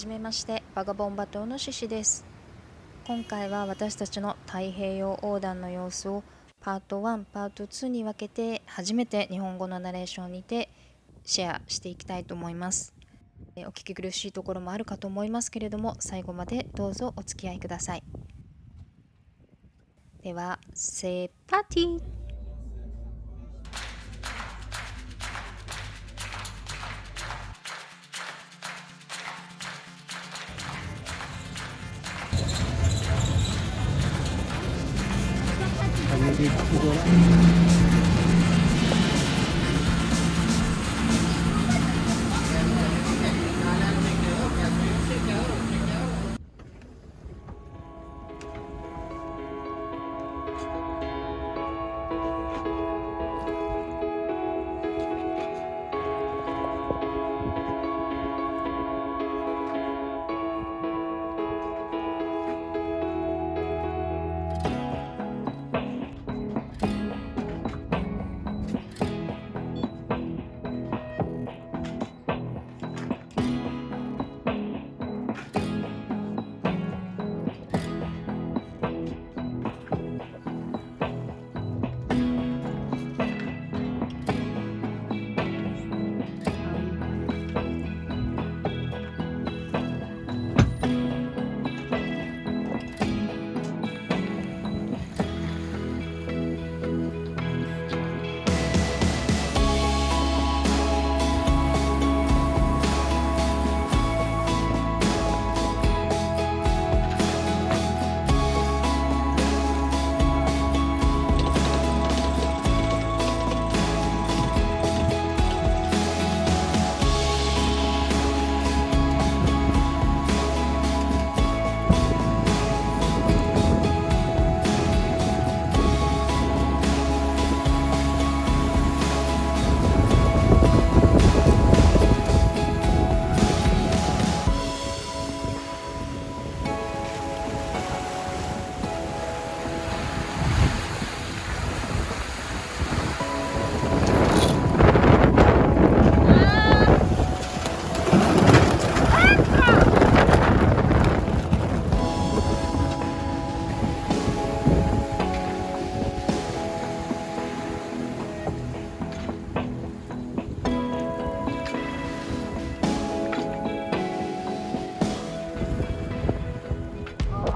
じめまして、バガボンバ島のシシです。今回は私たちの太平洋横断の様子をパート1、パート2に分けて初めて日本語のナレーションにてシェアしていきたいと思います。お聞き苦しいところもあるかと思いますけれども、最後までどうぞお付き合いください。では、セパティ。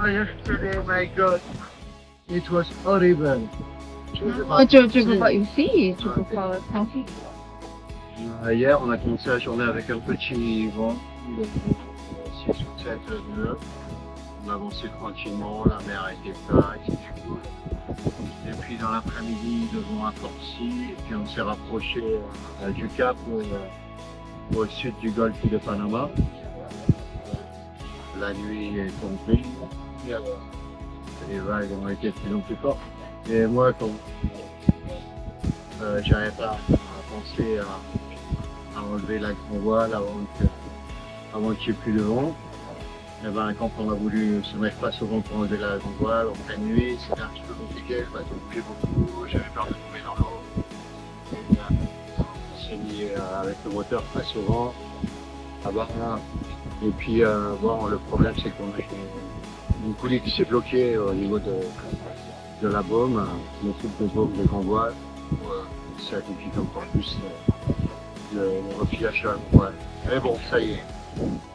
Yesterday, my God, it was horrible. Tu peux pas ici, tu peux pas tranquille. Hier, on a commencé la journée avec un petit vent, 6 ou 7 nœuds. On avançait tranquillement, la mer était plate, c'était cool. Et puis dans l'après-midi, le vent a forci, et puis on s'est rapproché du cap au sud du golfe de Panama. La nuit est tombée, les vagues ont été de plus en plus fortes. Et moi, quand j'arrivais pas à penser à enlever la grand voile avant qu'il n'y ait plus de vent, et ben, quand on a voulu se mettre face au vent pour enlever la grande voile en pleine nuit, c'était un petit peu compliqué, le bateau bougeait beaucoup, j'avais peur de tomber dans l'eau. On s'est mis avec le moteur face au vent, à bas. Et puis bon, le problème c'est qu'on a une poulie qui s'est bloquée au niveau de la baume, le type de baume de grand voile. Ça complique encore plus le refilage sur la grande voile. Mais bon, ça y est.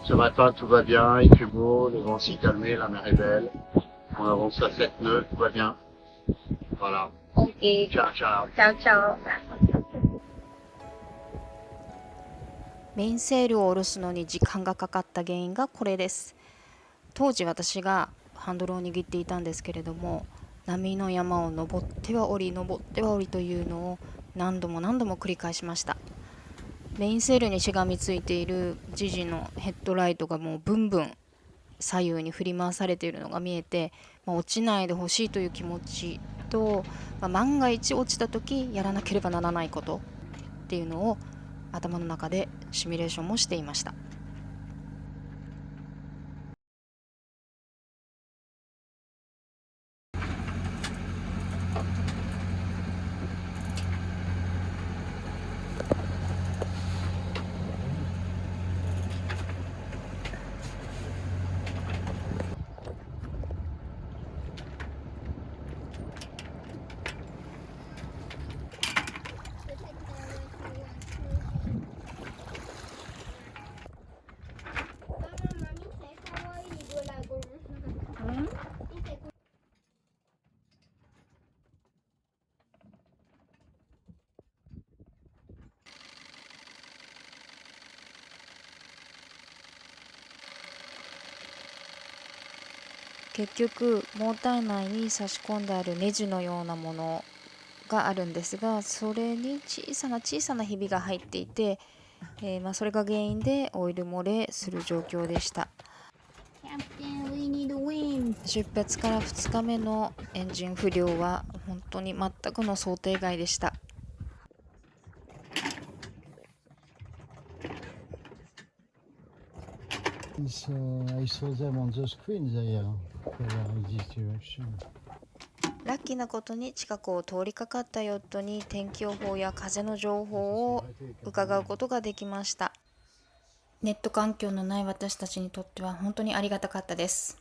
Ce matin tout va bien, il fait beau, le vent s'est calmé, la mer est belle. On avance à 7 nœuds, tout va bien. Voilà. Ok. Ciao, ciao. Ciao, ciao. メインセールを下ろすのに時間がかかった原因がこれです。当時私がハンドルを握っていたんですけれども、波の山を登っては降り登っては降りというのを何度も何度も繰り返しました。メインセールにしがみついているジジのヘッドライトがもうブンブン左右に振り回されているのが見えて、落ちないでほしいという気持ちと、万が一落ちた時やらなければならないことっていうのを頭の中でシミュレーションもしていました。結局モーター内に差し込んであるネジのようなものがあるんですが、それに小さなひびが入っていて、それが原因でオイル漏れする状況でした。出発から2日目のエンジン不良は本当に全くの想定外でした。I saw them on the screen there. This direction. ラッキーなことに近くを通りかかったヨットに天気予報や風の情報を伺うことができました。ネット環境のない私たちにとっては本当にありがたかったです。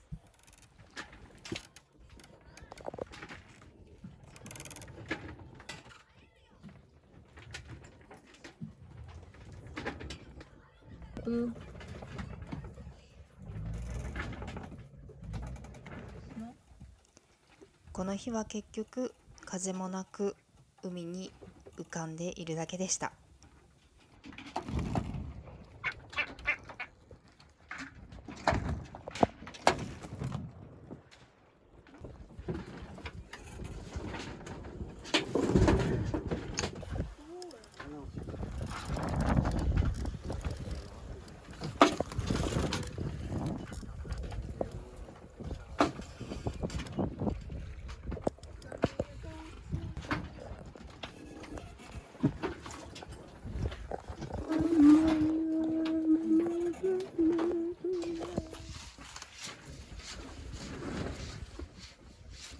この日は結局風もなく海に浮かんでいるだけでした。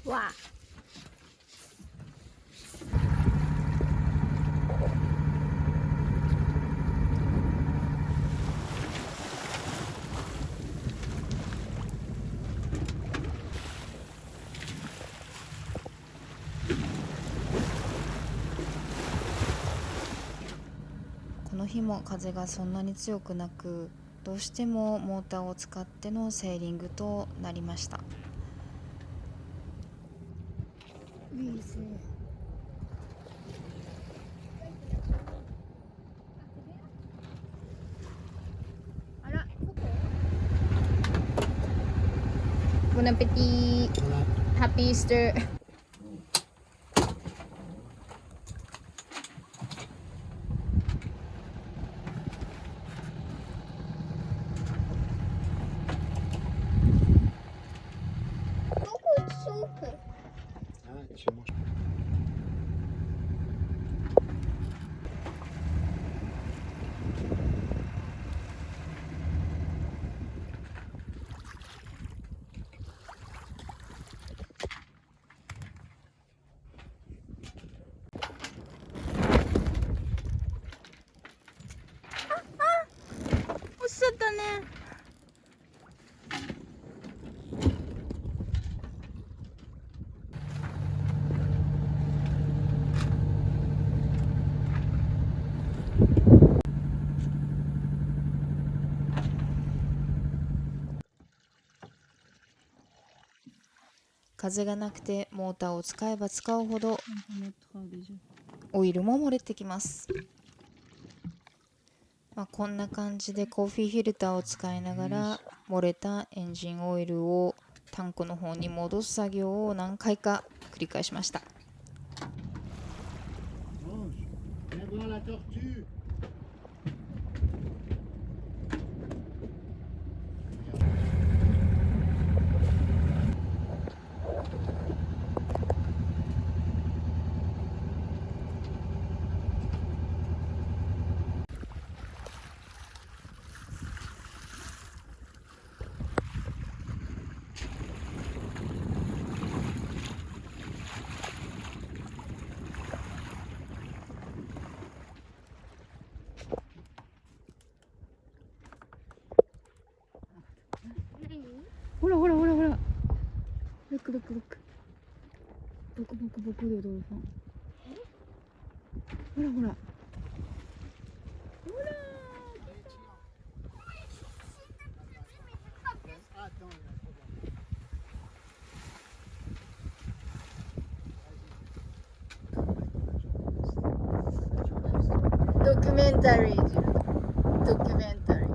わこの日も風がそんなに強くなく、どうしてもモーターを使ってのセーリングとなりました。Bon appétit. Happy Easter. Tu manges. おっしゃったね。風がなくてモーターを使えば使うほどオイルも漏れてきます。こんな感じでコーヒーフィルターを使いながら漏れたエンジンオイルをタンクの方に戻す作業を何回か繰り返しました。ほらほらほらほら。ロックロックロック。ボクボクボクでどうぞ。ほらほら。Documentary. Documentary.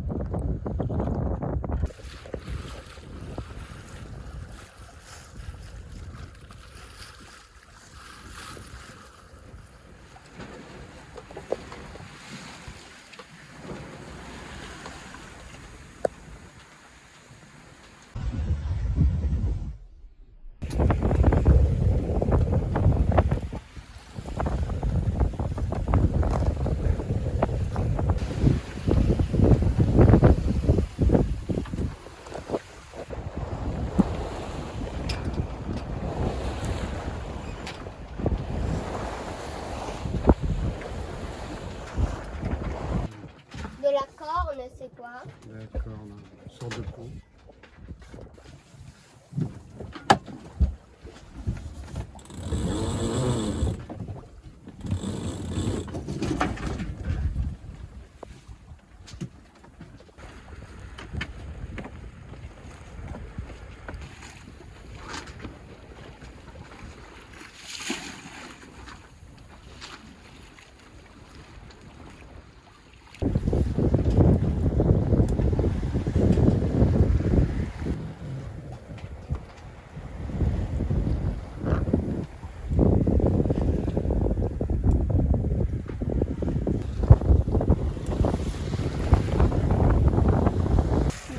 D'accord, une sorte de pont.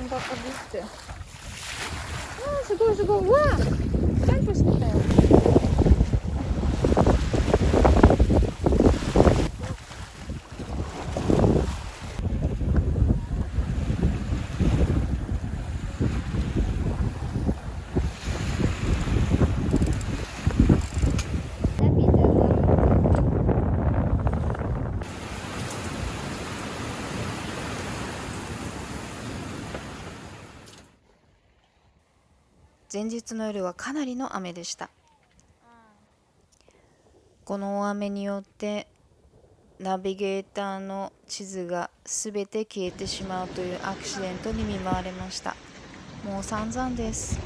なんかかぶって。すごいすごい。うわあ、ジャンプしてたよ。前日の夜はかなりの雨でした。この大雨によってナビゲーターの地図がすべて消えてしまうというアクシデントに見舞われました。もう散々です。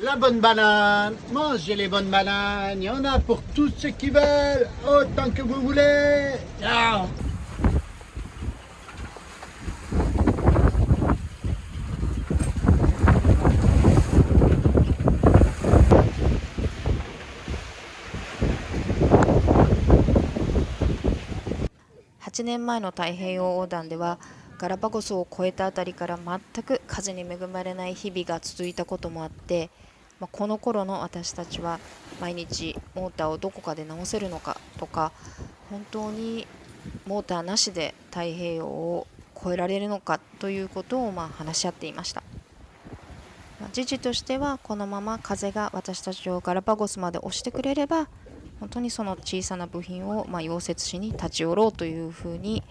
La bonne banane, mangez les bonnes bananes, il y en a pour tous ceux qui veulent, autant que vous voulez. Ah. 8年前の太平洋横断ではガラパゴスを越えたあたりから全く風に恵まれない日々が続いたこともあって、この頃の私たちは毎日モーターをどこかで直せるのかとか、本当にモーターなしで太平洋を越えられるのかということを話し合っていました。時事としてはこのまま風が私たちをガラパゴスまで押してくれれば、本当にその小さな部品を溶接しに立ち寄ろうというふうに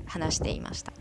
話していました。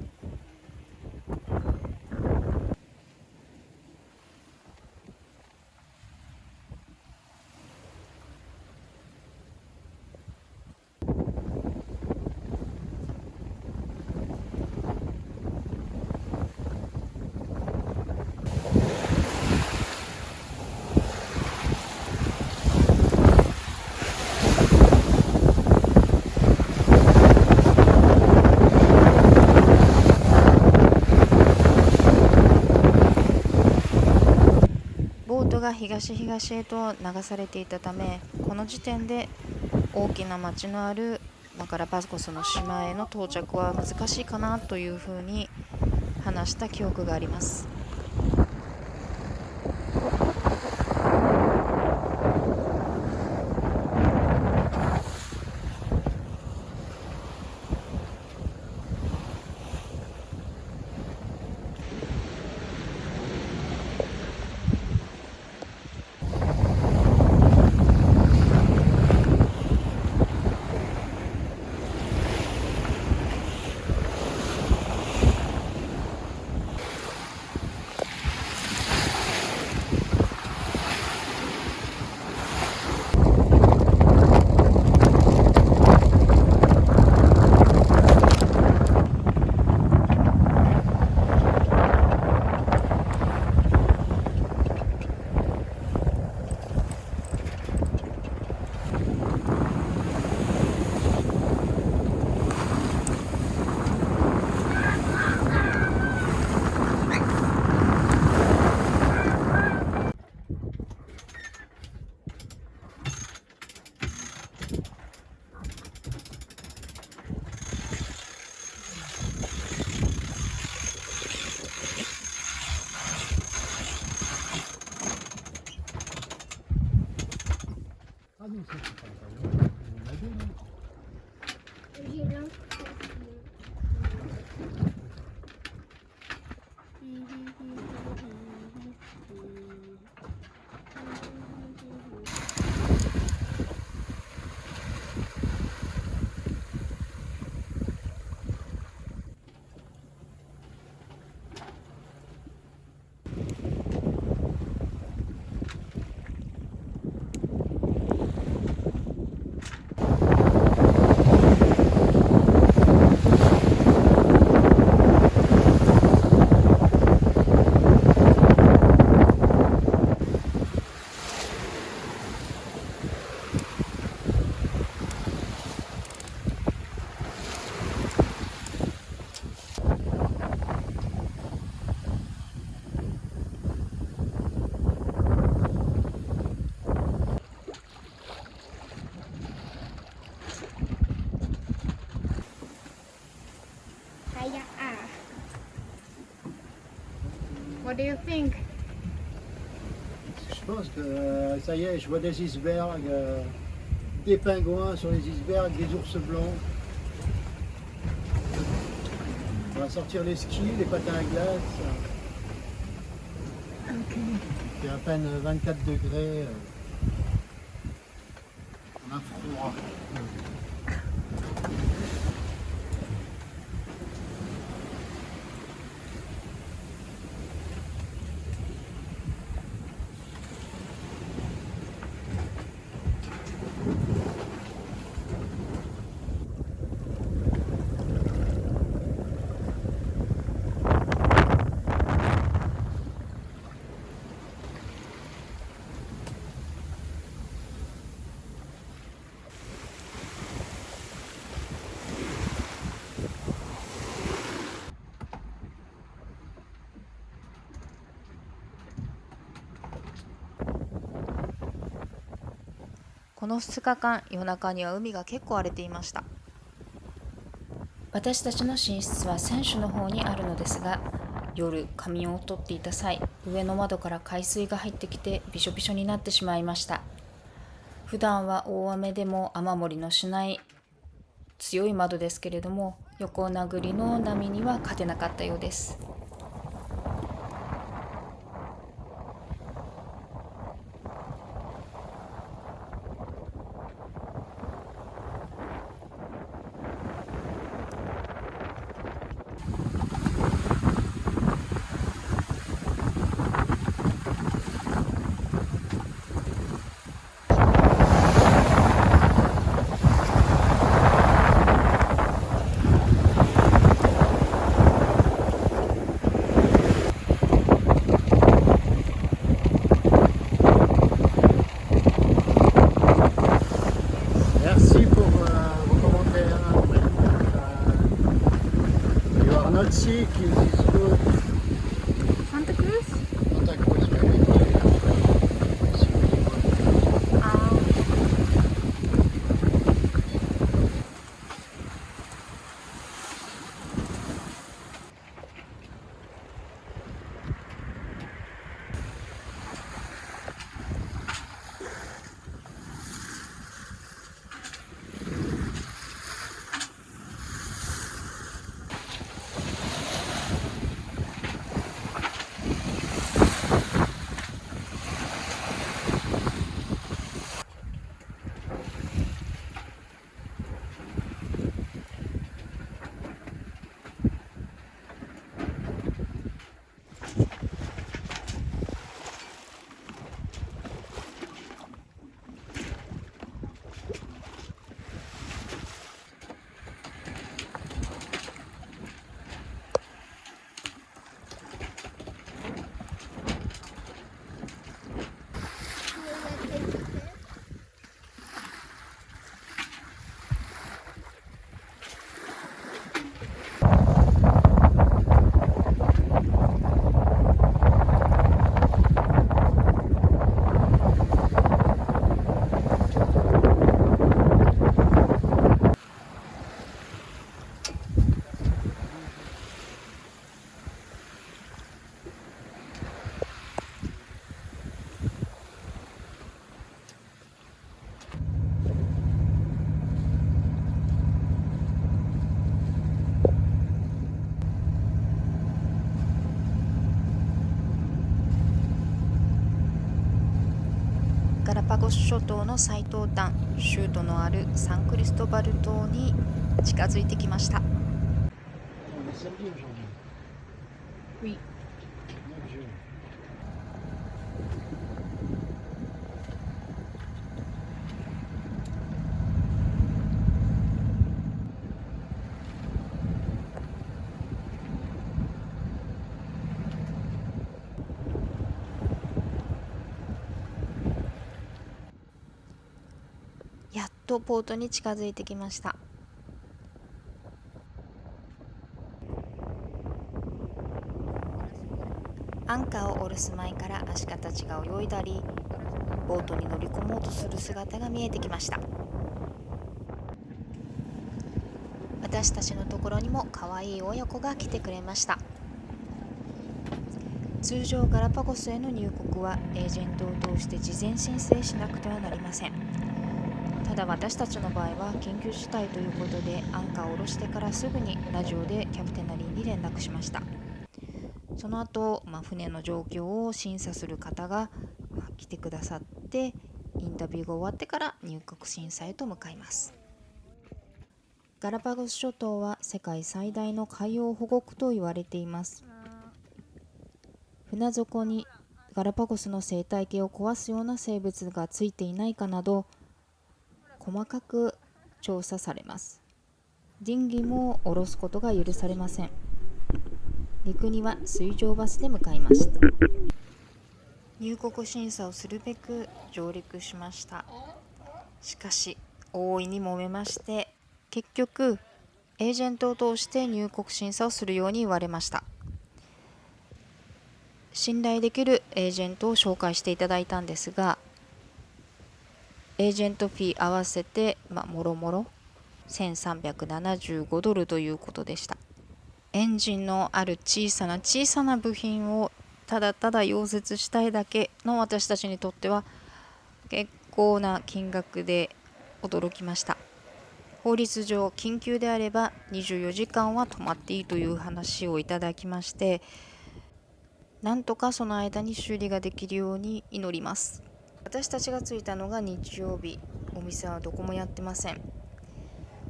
ボートが東へと流されていたため、この時点で大きな町のあるガラパゴスの島への到着は難しいかなというふうに話した記憶があります。What do you think? Je pense que ça y est, je vois des icebergs, des pingouins sur les icebergs, des ours blancs. On va sortir les skis, les patins à glace. Il fait à peine 24 degrés. On a froid.この2日間、夜中には海が結構荒れていました。私たちの寝室は船首の方にあるのですが、夜仮眠をとっていた際、上の窓から海水が入ってきてびしょびしょになってしまいました。普段は大雨でも雨漏りのしない強い窓ですけれども、横殴りの波には勝てなかったようです。Merci pour vos commentaires. You are not sick in this boat. Santa Cruz? Santa Cruz, veryガラパゴス諸島の最東端、州都のあるサンクリストバル島に近づいてきました。On est samedi aujourd'hui. Oui. 9 juin. やっとポートに近づいてきました。アンカーを下ろす前からアシカたちが泳いだり、ボートに乗り込もうとする姿が見えてきました。私たちのところにも可愛い親子が来てくれました。通常ガラパゴスへの入国はエージェントを通して事前申請しなくてはなりません。ただ私たちの場合は緊急事態ということでアンカーを下ろしてからすぐにラジオでキャプテナリーに連絡しました。その後、船の状況を審査する方が、来てくださってインタビューが終わってから入国審査へと向かいます。ガラパゴス諸島は世界最大の海洋保護区と言われています。船底にガラパゴスの生態系を壊すような生物がついていないかなど細かく調査されます。ディンギも下ろすことが許されません。陸には水上バスで向かいました。入国審査をするべく上陸しました。しかし大いに揉めまして、結局エージェントを通して入国審査をするように言われました。信頼できるエージェントを紹介していただいたんですが、エージェントフィー合わせてもろもろ$1375ということでした。エンジンのある小さな部品をただただ溶接したいだけの私たちにとっては結構な金額で驚きました。法律上緊急であれば24時間は止まっていいという話をいただきまして、なんとかその間に修理ができるように祈ります。私たちが着いたのが日曜日、お店はどこもやってません。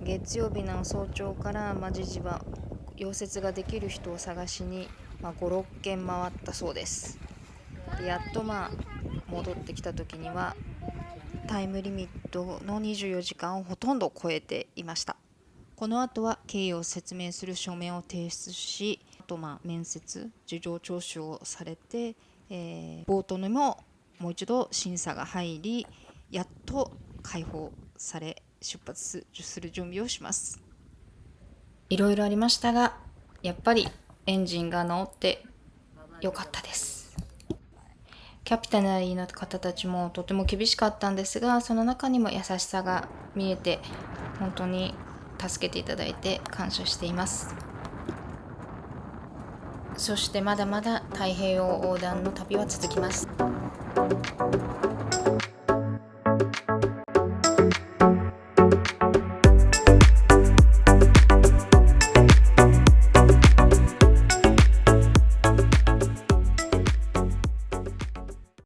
月曜日の早朝からじじば溶接ができる人を探しに、5、6軒回ったそうです。でやっと戻ってきた時にはタイムリミットの24時間をほとんど超えていました。この後は経緯を説明する書面を提出し、あと面接、事情聴取をされて、冒頭にももう一度審査が入り、やっと解放され出発する準備をします。いろいろありましたが、やっぱりエンジンが治ってよかったです。キャプテナリーの方たちもとても厳しかったんですが、その中にも優しさが見えて、本当に助けていただいて感謝しています。そしてまだまだ太平洋横断の旅は続きます。